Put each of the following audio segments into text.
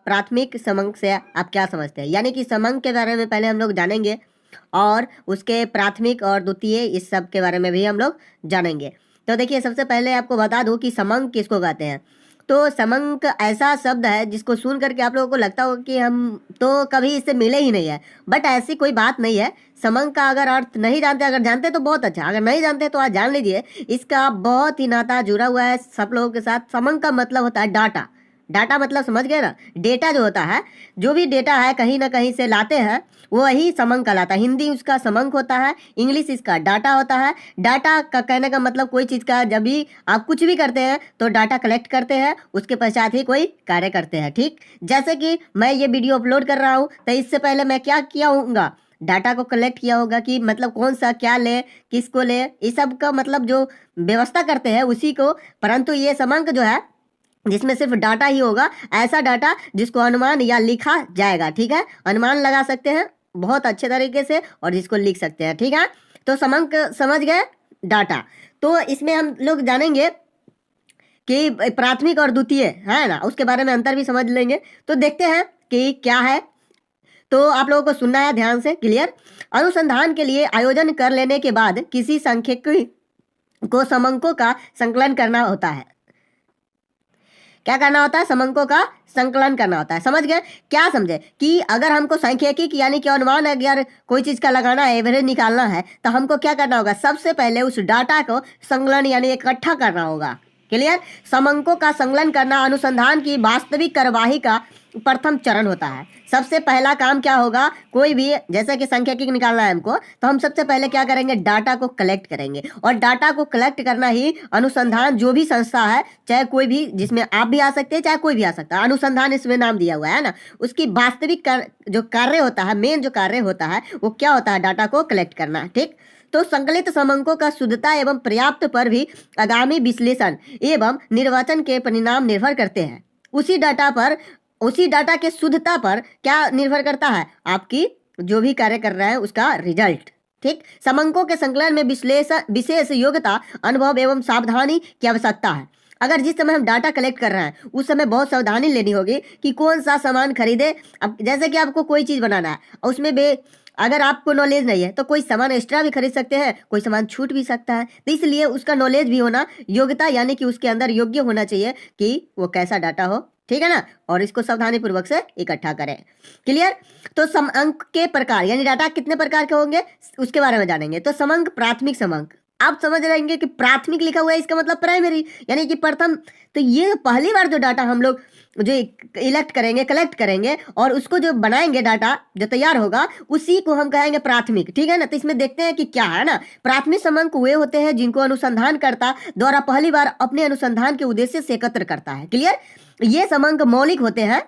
प्राथमिक समंक से आप क्या समझते हैं, यानी कि समंक के बारे में पहले हम लोग जानेंगे और उसके प्राथमिक और द्वितीय इस सब के बारे में भी हम लोग जानेंगे। तो देखिए, सबसे पहले आपको बता दूं कि समंक किसको कहते हैं। तो समंक ऐसा शब्द है जिसको सुन करके आप लोगों को लगता होगा कि हम तो कभी इससे मिले ही नहीं है, बट ऐसी कोई बात नहीं है। समंक का अगर अर्थ नहीं जानते, अगर जानते तो बहुत अच्छा, अगर नहीं जानते तो आज जान लीजिए। इसका बहुत ही नाता जुड़ा हुआ है सब लोगों के साथ। समंक का मतलब होता है डाटा। डाटा मतलब समझ गए ना, डेटा जो होता है, जो भी डेटा है कहीं ना कहीं से लाते हैं वही समंक कहलाता है। हिंदी उसका समंक होता है, इंग्लिश इसका डाटा होता है। डाटा का कहने का मतलब कोई चीज़ का, जब भी आप कुछ भी करते हैं तो डाटा कलेक्ट करते हैं, उसके पश्चात ही कोई कार्य करते हैं। ठीक, जैसे कि मैं ये वीडियो अपलोड कर रहा हूँ तो इससे पहले मैं क्या किया होऊंगा, डाटा को कलेक्ट किया होगा कि मतलब कौन सा क्या ले, किसको ले, इस सब का मतलब जो व्यवस्था करते हैं उसी को। परंतु ये समंक जो है जिसमें सिर्फ डाटा ही होगा, ऐसा डाटा जिसको अनुमान या लिखा जाएगा। ठीक है, अनुमान लगा सकते हैं बहुत अच्छे तरीके से और जिसको लिख सकते हैं। ठीक है, तो समंक समझ गए, डाटा। तो इसमें हम लोग जानेंगे कि प्राथमिक और द्वितीय है ना, उसके बारे में अंतर भी समझ लेंगे। तो देखते हैं कि क्या है। तो आप लोगों को सुनना है ध्यान से, क्लियर। अनुसंधान के लिए आयोजन कर लेने के बाद किसी सांख्यिकी को समंकों का संकलन करना होता है। क्या करना होता है, समंकों का संकलन करना होता है। समझ गए, क्या समझे कि अगर हमको सांख्यिकी यानी कि अनुमान अगर कोई चीज का लगाना है, एवरेज निकालना है, तो हमको क्या करना होगा, सबसे पहले उस डाटा को संकलन यानी इकट्ठा करना होगा। क्लियर। समंकों का संकलन करना अनुसंधान की वास्तविक कार्यवाही का प्रथम चरण होता है। सबसे पहला काम क्या होगा, कोई भी जैसे कि सांख्यिकी निकालना है हमको, तो हम सबसे पहले क्या करेंगे, डाटा को कलेक्ट करेंगे। और डाटा को कलेक्ट करना ही अनुसंधान, जो भी संस्था है, चाहे कोई भी, जिसमें आप भी आ सकते हैं चाहे कोई भी आ सकता है, अनुसंधान इसमें नाम दिया हुआ है ना, उसकी वास्तविक जो कार्य होता है, मेन जो कार्य होता है वो क्या होता है, डाटा को कलेक्ट करना। ठीक, तो संकलित समंकों का शुद्धता एवं पर्याप्त पर भी आगामी विश्लेषण एवं निर्वाचन के परिणाम निर्भर करते हैं। उसी डाटा पर, उसी डाटा के शुद्धता पर क्या निर्भर करता है, आपकी जो भी कार्य कर रहा है उसका रिजल्ट। ठीक, समंकों के संकलन में विश्लेषण विशेष योग्यता, अनुभव एवं सावधानी की आवश्यकता है। अगर जिस समय हम डाटा कलेक्ट कर रहे हैं उस समय बहुत सावधानी लेनी होगी कि कौन सा सामान खरीदे। अब जैसे कि आपको कोई चीज बनाना है और उसमें अगर आपको नॉलेज नहीं है तो कोई सामान एक्स्ट्रा भी खरीद सकते हैं, कोई सामान छूट भी सकता है। तो इसलिए उसका नॉलेज भी होना, योग्यता यानी कि उसके अंदर योग्य होना चाहिए कि वो कैसा डाटा हो। ठीक है ना, और इसको सावधानी पूर्वक से इकट्ठा करें। क्लियर। तो समंक के प्रकार यानी डाटा कितने प्रकार के होंगे उसके बारे में जानेंगे। तो समंक, प्राथमिक समंक, आप समझ रहेंगे कि प्राथमिक लिखा हुआ है इसका मतलब प्राइमरी यानी कि प्रथम। तो ये पहली बार जो डाटा हम लोग जो इलेक्ट करेंगे, कलेक्ट करेंगे और उसको जो बनाएंगे, डाटा जो तैयार होगा उसी को हम कहेंगे प्राथमिक। ठीक है ना, तो इसमें देखते हैं कि क्या है ना, प्राथमिक समंक वे होते हैं जिनको अनुसंधानकर्ता द्वारा पहली बार अपने अनुसंधान के उद्देश्य से एकत्र करता है। क्लियर। ये समंक मौलिक होते हैं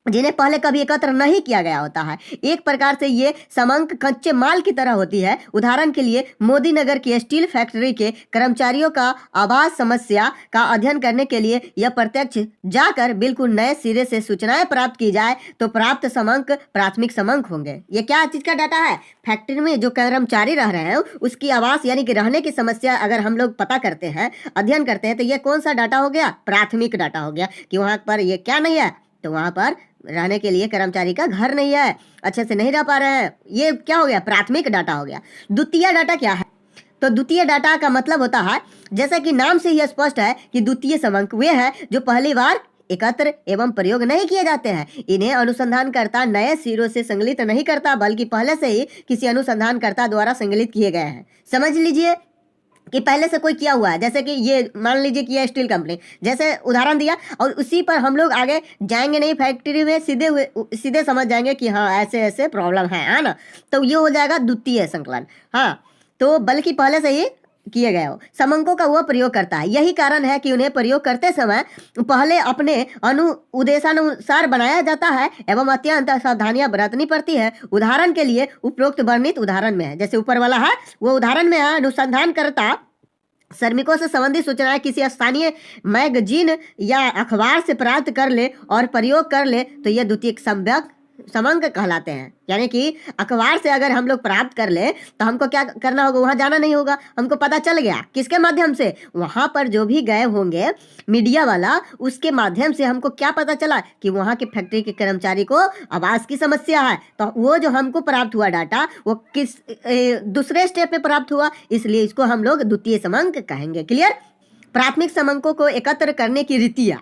जिन्हें पहले कभी एकत्र नहीं किया गया होता है। एक प्रकार से ये समंक कच्चे माल की तरह होती है। उदाहरण के लिए मोदी नगर की स्टील फैक्ट्री के कर्मचारियों का आवास समस्या का अध्ययन करने के लिए यह प्रत्यक्ष जाकर बिल्कुल नए सिरे से सूचनाएं प्राप्त की जाए तो प्राप्त समंक प्राथमिक समंक होंगे। ये क्या चीज का डाटा है, फैक्ट्री में जो कर्मचारी रह रहे हैं उसकी आवास यानी कि रहने की समस्या अगर हम लोग पता करते हैं, अध्ययन करते हैं, तो ये कौन सा डाटा हो गया, प्राथमिक डाटा हो गया। कि वहां पर ये क्या नहीं है, तो वहां पर रहने के लिए कर्मचारी का घर नहीं है, अच्छे से नहीं रह पा रहे हैं, ये क्या हो गया, प्राथमिक डाटा हो गया। द्वितीय डाटा क्या है, तो द्वितीय डाटा का मतलब होता है, जैसा कि नाम से ही स्पष्ट है कि द्वितीय समंक वे हैं जो पहली बार एकत्र एवं प्रयोग नहीं किए जाते हैं। इन्हें अनुसंधानकर्ता नए सिरों से संकलित नहीं करता बल्कि पहले से ही किसी अनुसंधानकर्ता द्वारा संकलित किए गए हैं। समझ लीजिए कि पहले से कोई किया हुआ है, जैसे कि ये मान लीजिए कि ये स्टील कंपनी, जैसे उदाहरण दिया, और उसी पर हम लोग आगे जाएंगे नहीं, फैक्ट्री में सीधे समझ जाएंगे कि हाँ ऐसे ऐसे प्रॉब्लम है ना, तो ये हो जाएगा द्वितीय संकलन। हाँ, तो बल्कि पहले से ही किए गए हो। समंकों का वह प्रयोग करता है, यही कारण है कि उन्हें प्रयोग करते समय पहले अपने उद्देशानुसार बनाया जाता है एवं अत्यंत सावधानियां बरतनी पड़ती है। उदाहरण के लिए उपरोक्त वर्णित उदाहरण में है, जैसे ऊपर वाला है वो उदाहरण में है, अनुसंधानकर्ता श्रमिकों से संबंधित सूचनाएं किसी स्थानीय मैगजीन या अखबार से प्राप्त कर ले और प्रयोग कर ले तो यह द्वितीय समांक कहलाते हैं। यानी कि अखबार से अगर हम लोग प्राप्त कर ले तो हमको क्या करना होगा, वहां जाना नहीं होगा, हमको पता चल गया किसके माध्यम से, वहां पर जो भी गए होंगे मीडिया वाला, उसके माध्यम से हमको क्या पता चला कि वहां के फैक्ट्री के कर्मचारी को आवास की समस्या है। तो वो जो हमको प्राप्त हुआ डाटा वो किस दूसरे स्टेप में प्राप्त हुआ, इसलिए इसको हम लोग द्वितीय समांक कहेंगे। क्लियर। प्राथमिक समांकों को एकत्र करने की रीतियां।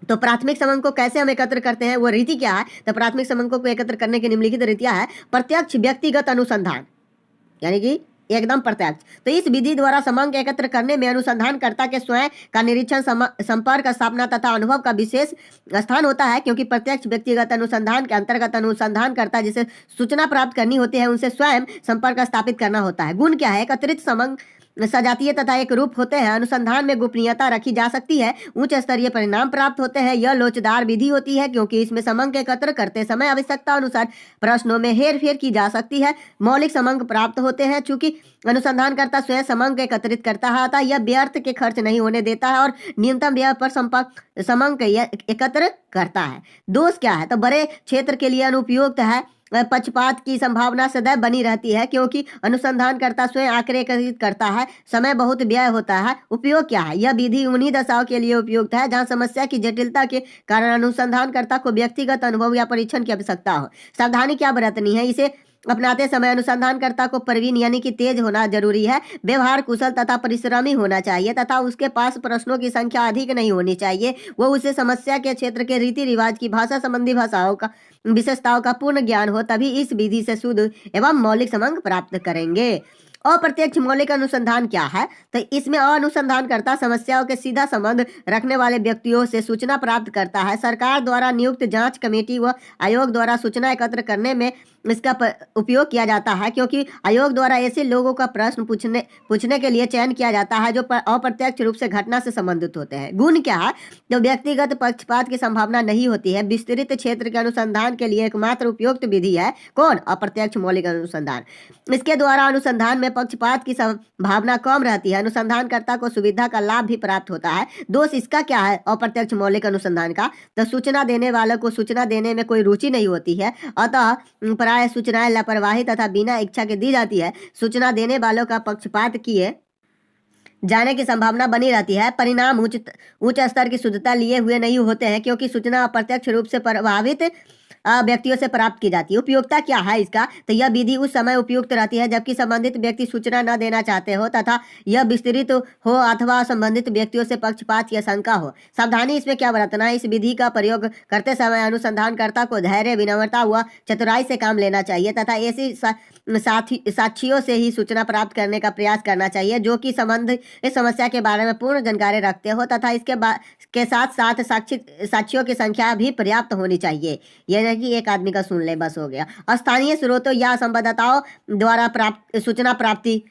तो प्राथमिक समांक को कैसे हम एकत्र करते हैं, वो रीति क्या है? तो प्राथमिक समांकों को एकत्र करने की निम्नलिखित रीतियां है। प्रत्यक्ष व्यक्तिगत अनुसंधान, यानी कि एकदम प्रत्यक्ष। तो इस विधि द्वारा समांक एकत्र करने में अनुसंधानकर्ता के स्वयं का निरीक्षण, संपर्क स्थापना तथा अनुभव का विशेष स्थान होता है, क्योंकि प्रत्यक्ष व्यक्तिगत अनुसंधान के अंतर्गत अनुसंधानकर्ता जिसे सूचना प्राप्त करनी होती है उनसे स्वयं संपर्क स्थापित करना होता है। गुण क्या है? एकत्रित समांक सजातीय तथा एक रूप होते हैं। अनुसंधान में गोपनीयता रखी जा सकती है। उच्च स्तरीय परिणाम प्राप्त होते हैं। यह लोचदार विधि होती है क्योंकि इसमें समांक एकत्र करते समय आवश्यकता अनुसार प्रश्नों में हेरफेर की जा सकती है। मौलिक समांक प्राप्त होते हैं चूंकि अनुसंधानकर्ता स्वयं समांक एकत्रित करता है, अतः यह व्यर्थ के खर्च नहीं होने देता है और न्यूनतम व्यय पर समांक एकत्र करता है। दोष क्या है? तो बड़े क्षेत्र के लिए अनुपयुक्त है। पक्षपात की संभावना सदैव बनी रहती है क्योंकि अनुसंधानकर्ता स्वयं आंकड़े एकत्रित करता है, समय बहुत व्यय होता है। उपयोग क्या है? यह विधि उन्हीं दशाओं के लिए उपयुक्त है जहां समस्या की जटिलता के कारण अनुसंधानकर्ता को व्यक्तिगत अनुभव या परीक्षण की आवश्यकता हो। सावधानी क्या बरतनी है? इसे अपनाते समय अनुसंधानकर्ता को प्रवीण यानी कि तेज होना जरूरी है, व्यवहार कुशल तथा परिश्रमी होना चाहिए तथा उसके पास प्रश्नों की संख्या अधिक नहीं होनी चाहिए। वो उसे समस्या के क्षेत्र के रीति रिवाज की भाषा संबंधी भाषाओं का विशेषताओं का पूर्ण ज्ञान हो, तभी इस विधि से शुद्ध एवं मौलिक समांक प्राप्त करेंगे। अप्रत्यक्ष मौलिक अनुसंधान क्या है? तो इसमें अनुसंधानकर्ता समस्याओं के सीधा संबंध रखने वाले व्यक्तियों से सूचना प्राप्त करता है। सरकार द्वारा नियुक्त जांच कमेटी व आयोग द्वारा सूचना एकत्र करने में इसका उपयोग किया जाता है, क्योंकि आयोग द्वारा ऐसे लोगों का प्रश्न पूछने के लिए चयन किया जाता है जो अप्रत्यक्ष रूप से घटना से संबंधित होते हैं। गुण क्या है? जो व्यक्तिगत पक्षपात की संभावना नहीं होती है। विस्तृत क्षेत्र के अनुसंधान के लिए एकमात्र उपयुक्त विधि है कौन? अप्रत्यक्ष मौलिक अनुसंधान। इसके द्वारा अनुसंधान में पक्षपात की संभावना कम रहती है। अनुसंधानकर्ता को सुविधा का लाभ भी प्राप्त होता है। दोष इसका क्या है? अप्रत्यक्ष मौलिक अनुसंधान का, तो सूचना देने वालों को सूचना देने में कोई रुचि नहीं होती है, अतः प्राय सूचनाएं लापरवाही तथा बिना इच्छा के दी जाती है। सूचना देने वालों का पक्षपात किए जाने की संभावना बनी रहती है। परिणाम उच्च स्तर की शुद्धता लिए हुए नहीं होते हैं क्योंकि सूचना अप्रत्यक्ष रूप से प्रभावित व्यक्तियों से प्राप्त की जाती है। उपयोगिता क्या है इसका? तो यह विधि उस समय उपयुक्त रहती है जबकि संबंधित व्यक्ति सूचना न देना चाहते हो तथा यह विस्तृत हो अथवा संबंधित व्यक्तियों से पक्षपात की आशंका हो। सावधानी इसमें क्या बरतना है? इस विधि का प्रयोग करते समय अनुसंधानकर्ता को धैर्य, विनम्रता व चतुराई से काम लेना चाहिए तथा ऐसी साक्षियों से ही सूचना प्राप्त करने का प्रयास करना चाहिए जो कि संबंध इस समस्या के बारे में पूर्ण जानकारी रखते हो तथा इसके साथ साथ साक्षियों की संख्या भी पर्याप्त होनी चाहिए। यह कि एक आदमी का सुन ले बस हो गया। स्थानीय स्रोतों या संवाददाताओं द्वारा सूचना प्राप्ति।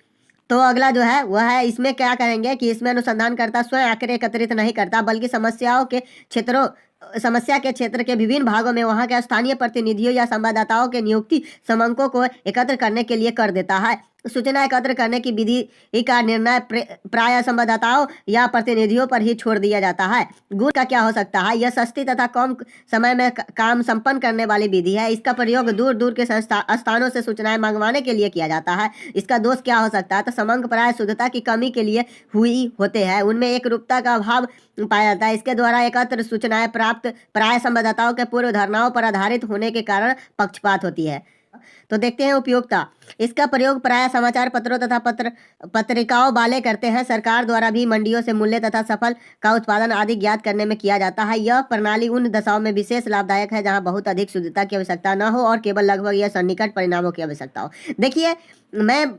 तो अगला जो है वह है, इसमें क्या करेंगे कि इसमें अनुसंधानकर्ता स्वयं आंकड़े एकत्रित नहीं करता बल्कि समस्या के क्षेत्र के विभिन्न भागों में वहां के स्थानीय प्रतिनिधियों या संवाददाताओं के नियुक्ति समांकों को एकत्र करने के लिए कर देता है। सूचना एकत्र करने की विधि का निर्णय प्राय संवाददाताओं या प्रतिनिधियों पर ही छोड़ दिया जाता है। गुण का क्या हो सकता है? यह सस्ती तथा कम समय में काम संपन्न करने वाली विधि है। इसका प्रयोग दूर दूर के स्थानों से सूचनाएं मंगवाने के लिए किया जाता है। इसका दोष क्या हो सकता है? तो समांक प्राय शुद्धता की कमी के लिए हुई होते हैं, उनमें एक रूपता का अभाव पाया जाता है। इसके द्वारा एकत्र सूचनाएं प्राप्त प्राय संवाददाताओं के पूर्व धारणाओं पर आधारित होने के कारण पक्षपात होती है। तो देखते हैं उपयोगिता। इसका प्रयोग प्राय समाचार पत्रों तथा पत्रिकाओं वाले करते हैं। सरकार द्वारा भी मंडियों से मूल्य तथा सफल का उत्पादन आदि ज्ञात करने में किया जाता है। यह प्रणाली उन दशाओं में विशेष लाभदायक है जहां बहुत अधिक शुद्धता की आवश्यकता न हो और केवल लगभग या सन्निकट परिणामों की आवश्यकता हो। देखिए, मैं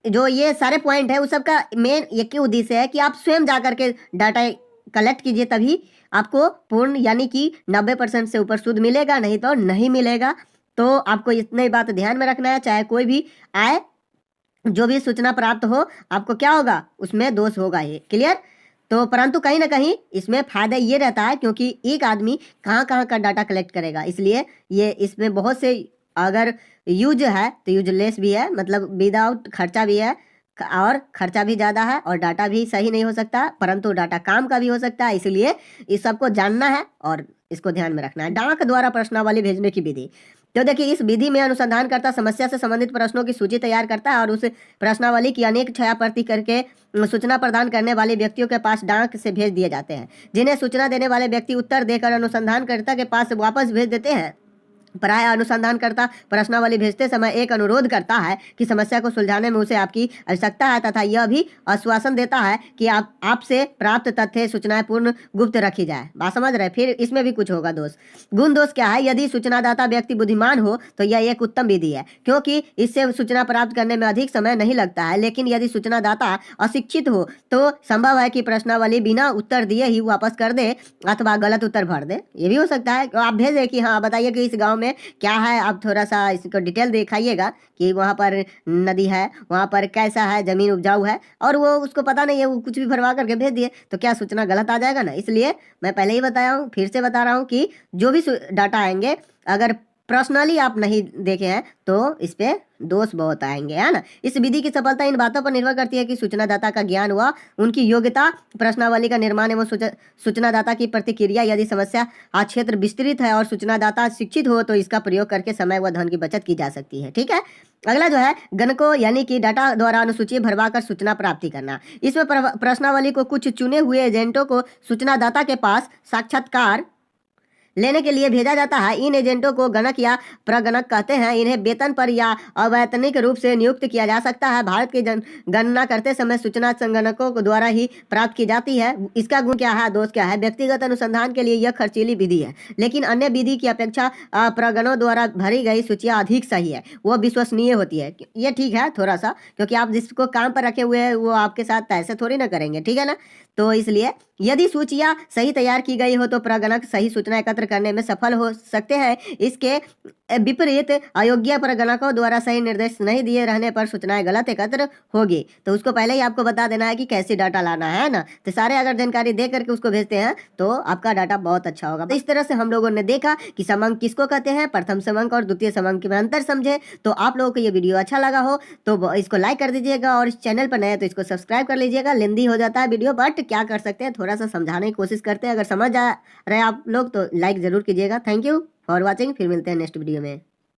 जो ये सारे पॉइंट है उस सबका मेन एक ही उद्देश्य है कि आप स्वयं जाकर के डाटा कलेक्ट कीजिए, तभी आपको पूर्ण यानी कि 90% से ऊपर शुद्ध मिलेगा, नहीं तो नहीं मिलेगा। तो आपको इतनी बात ध्यान में रखना है, चाहे कोई भी आए, जो भी सूचना प्राप्त हो, आपको क्या होगा? उसमें दोष होगा ही। क्लियर? तो परंतु कहीं ना कहीं इसमें फायदा ये रहता है क्योंकि एक आदमी कहाँ कहाँ का डाटा कलेक्ट करेगा, इसलिए ये इसमें बहुत से अगर यूज है तो यूजलेस भी है, मतलब विदाउट खर्चा भी है और खर्चा भी ज़्यादा है और डाटा भी सही नहीं हो सकता, परंतु डाटा काम का भी हो सकता है। इसलिए इस सबको जानना है और इसको ध्यान में रखना है। डाक द्वारा प्रश्नावली भेजने की विधि। तो देखिए इस विधि में अनुसंधानकर्ता समस्या से संबंधित प्रश्नों की सूची तैयार करता है और उस प्रश्नावली की अनेक छायाप्रति करके सूचना प्रदान करने वाले व्यक्तियों के पास डाक से भेज दिए जाते हैं, जिन्हें सूचना देने वाले व्यक्ति उत्तर देकर अनुसंधानकर्ता के पास वापस भेज देते हैं। प्राय अनुसंधानकर्ता प्रश्नावली भेजते समय एक अनुरोध करता है कि समस्या को सुलझाने में उसे आपकी आवश्यकता है तथा यह भी आश्वासन देता है कि आपसे प्राप्त तथ्य सूचनाएं पूर्ण गुप्त रखी जाए। बात समझ रहे? फिर इसमें भी कुछ होगा दोष। गुण दोष क्या है? यदि सूचनादाता व्यक्ति बुद्धिमान हो तो यह एक उत्तम विधि है, क्योंकि इससे सूचना प्राप्त करने में अधिक समय नहीं लगता है। लेकिन यदि सूचनादाता अशिक्षित हो तो संभव है कि प्रश्नावली बिना उत्तर दिए ही वापस कर दे अथवा गलत उत्तर भर दे। ये भी हो सकता है। आप भेजे कि हाँ बताइए कि इस गाँव में क्या है, आप थोड़ा सा इसको डिटेल दिखाइएगा कि वहाँ पर नदी है, वहाँ पर कैसा है, जमीन उपजाऊ है, और वो उसको पता नहीं है, वो कुछ भी भरवा करके भेज दिए तो क्या सूचना गलत आ जाएगा ना। इसलिए मैं पहले ही बताया हूँ, फिर से बता रहा हूँ कि जो भी डाटा आएंगे अगर पर्सनली आप नहीं देखे हैं तो इस पे दोष बहुत आएंगे, है ना। इस विधि की सफलता इन बातों पर निर्भर करती है कि सूचनादाता का ज्ञान व उनकी योग्यता, प्रश्नावली का निर्माण एवं सूचनादाता की प्रतिक्रिया। यदि समस्या क्षेत्र विस्तृत है और सूचनादाता शिक्षित हो तो इसका प्रयोग करके समय व धन की बचत की जा सकती है। ठीक है। अगला जो है गणकों यानी कि डाटा द्वारा अनुसूची भरवा कर सूचना प्राप्ति करना। इसमें प्रश्नावली को कुछ चुने हुए एजेंटों को सूचनादाता के पास साक्षात्कार लेने के लिए भेजा जाता है। इन एजेंटों को गणक या प्रगणक कहते हैं। इन्हें वेतन पर या अवैतनिक रूप से नियुक्त किया जा सकता है। भारत की गणना करते समय सूचना संगणकों द्वारा ही प्राप्त की जाती है। इसका गुण क्या है, दोष क्या है? व्यक्तिगत अनुसंधान के लिए यह खर्चीली विधि है, लेकिन अन्य विधि की अपेक्षा प्रगणों द्वारा भरी गई सूचियाँ अधिक सही है, वो विश्वसनीय होती है। ये ठीक है थोड़ा सा, क्योंकि आप जिसको काम पर रखे हुए हैं वो आपके साथ ऐसे थोड़ी ना करेंगे, ठीक है ना। तो इसलिए यदि सूचियाँ सही तैयार की गई हो तो प्रगणक सही सूचना एकत्र करने में सफल हो सकते हैं। इसके विपरीत अयोग्य प्रगणकों द्वारा सही निर्देश नहीं दिए रहने पर सूचनाएं गलत एकत्र होगी। तो उसको पहले ही आपको बता देना है कि कैसी डाटा लाना है ना। तो सारे अगर जानकारी दे करके उसको भेजते हैं तो आपका डाटा बहुत अच्छा होगा। तो इस तरह से हम लोगों ने देखा कि समंक किसको कहते हैं, प्रथम समंक और द्वितीय समंक में अंतर समझे। तो आप लोगों को ये वीडियो अच्छा लगा हो तो इसको लाइक कर दीजिएगा, और इस चैनल पर नए तो इसको सब्सक्राइब कर लीजिएगा। लेंदी हो जाता है वीडियो, बट क्या कर सकते हैं, थोड़ा सा समझाने की कोशिश करते हैं। अगर समझ आ रहे आप लोग तो लाइक जरूर कीजिएगा। Thank you for watching. फिर मिलते हैं नेक्स्ट वीडियो में।